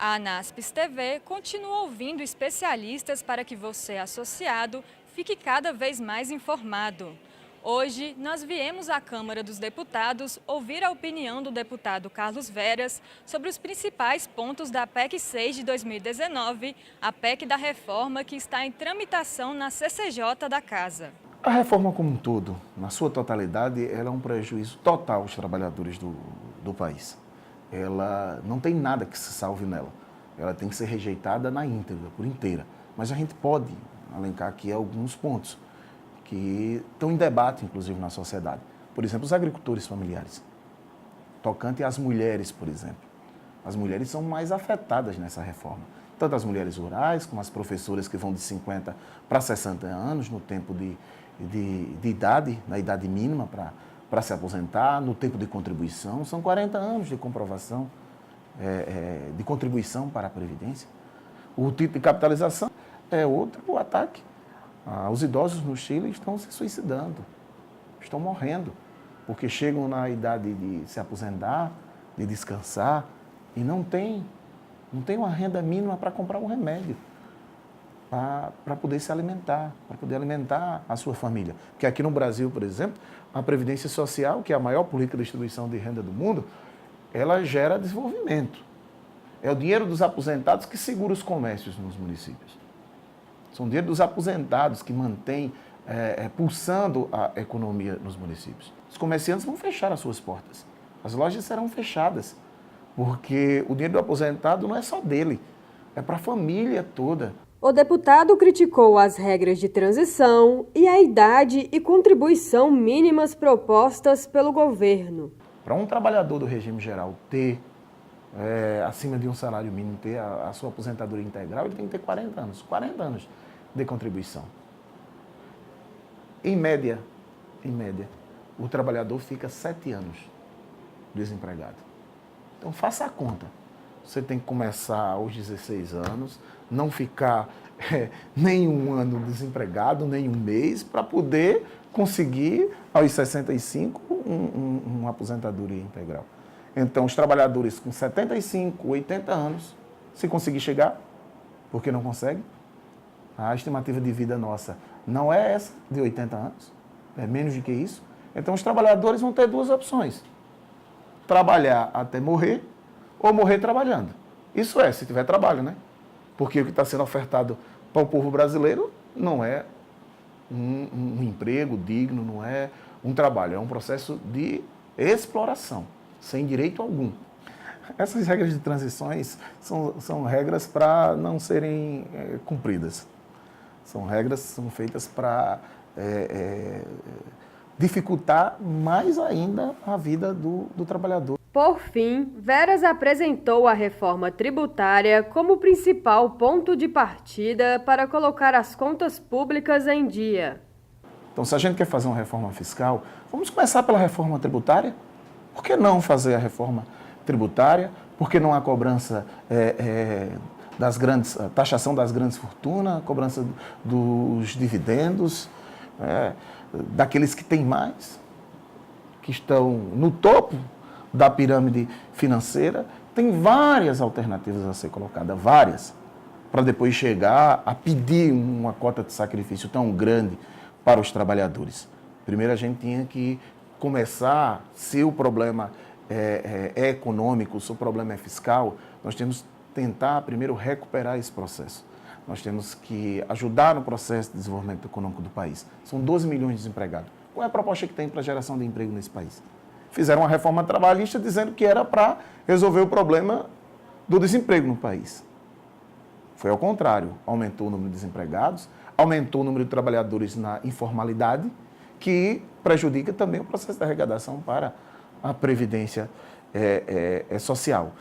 A Anaspes TV continua ouvindo especialistas para que você, associado, fique cada vez mais informado. Hoje, nós viemos à Câmara dos Deputados ouvir a opinião do deputado Carlos Veras sobre os principais pontos da PEC 6 de 2019, a PEC da reforma que está em tramitação na CCJ da Casa. A reforma como um todo, na sua totalidade, ela é um prejuízo total aos trabalhadores do país. Ela não tem nada que se salve nela. Ela tem que ser rejeitada na íntegra, por inteira. Mas a gente pode elencar aqui alguns pontos que estão em debate, inclusive, na sociedade. Por exemplo, os agricultores familiares. Tocante às mulheres, por exemplo. As mulheres são mais afetadas nessa reforma. Tanto as mulheres rurais, como as professoras que vão de 50 para 60 anos no tempo de idade, na idade mínima para se aposentar, no tempo de contribuição. São 40 anos de comprovação, de contribuição para a Previdência. O tipo de capitalização é outro ataque. Os idosos no Chile estão se suicidando, estão morrendo, porque chegam na idade de se aposentar, de descansar, e não tem uma renda mínima para comprar um remédio, para poder se alimentar, para poder alimentar a sua família. Porque aqui no Brasil, por exemplo, a Previdência Social, que é a maior política de distribuição de renda do mundo, ela gera desenvolvimento. É o dinheiro dos aposentados que segura os comércios nos municípios. São o dinheiro dos aposentados que mantém pulsando a economia nos municípios. Os comerciantes vão fechar as suas portas. As lojas serão fechadas, porque o dinheiro do aposentado não é só dele, é para a família toda. O deputado criticou as regras de transição e a idade e contribuição mínimas propostas pelo governo. Para um trabalhador do regime geral ter, acima de um salário mínimo, ter a sua aposentadoria integral, ele tem que ter 40 anos de contribuição. Em média, o trabalhador fica 7 anos desempregado. Então, faça a conta. Você tem que começar aos 16 anos, não ficar nem um ano desempregado, nem um mês, para poder conseguir, aos 65, uma aposentadoria integral. Então, os trabalhadores com 75, 80 anos, se conseguir chegar, porque não consegue, a estimativa de vida nossa não é essa, de 80 anos, é menos do que isso. Então, os trabalhadores vão ter duas opções: trabalhar até morrer ou morrer trabalhando. Isso se tiver trabalho, né? Porque o que está sendo ofertado para o povo brasileiro não é um emprego digno, não é um trabalho, é um processo de exploração, sem direito algum. Essas regras de transições são regras para não serem cumpridas. São regras que são feitas para dificultar mais ainda a vida do trabalhador. Por fim, Veras apresentou a reforma tributária como principal ponto de partida para colocar as contas públicas em dia. Então, se a gente quer fazer uma reforma fiscal, vamos começar pela reforma tributária. Por que não fazer a reforma tributária? Por que não a cobrança a taxação das grandes fortunas, a cobrança dos dividendos, daqueles que têm mais, que estão no topo da pirâmide financeira? Tem várias alternativas a ser colocadas, várias, para depois chegar a pedir uma cota de sacrifício tão grande para os trabalhadores. Primeiro a gente tinha que começar, se o problema é econômico, se o problema é fiscal, nós temos que tentar primeiro recuperar esse processo. Nós temos que ajudar no processo de desenvolvimento econômico do país. São 12 milhões de desempregados. Qual é a proposta que tem para a geração de emprego nesse país? Fizeram uma reforma trabalhista dizendo que era para resolver o problema do desemprego no país. Foi ao contrário, aumentou o número de desempregados, aumentou o número de trabalhadores na informalidade, que prejudica também o processo de arrecadação para a Previdência Social.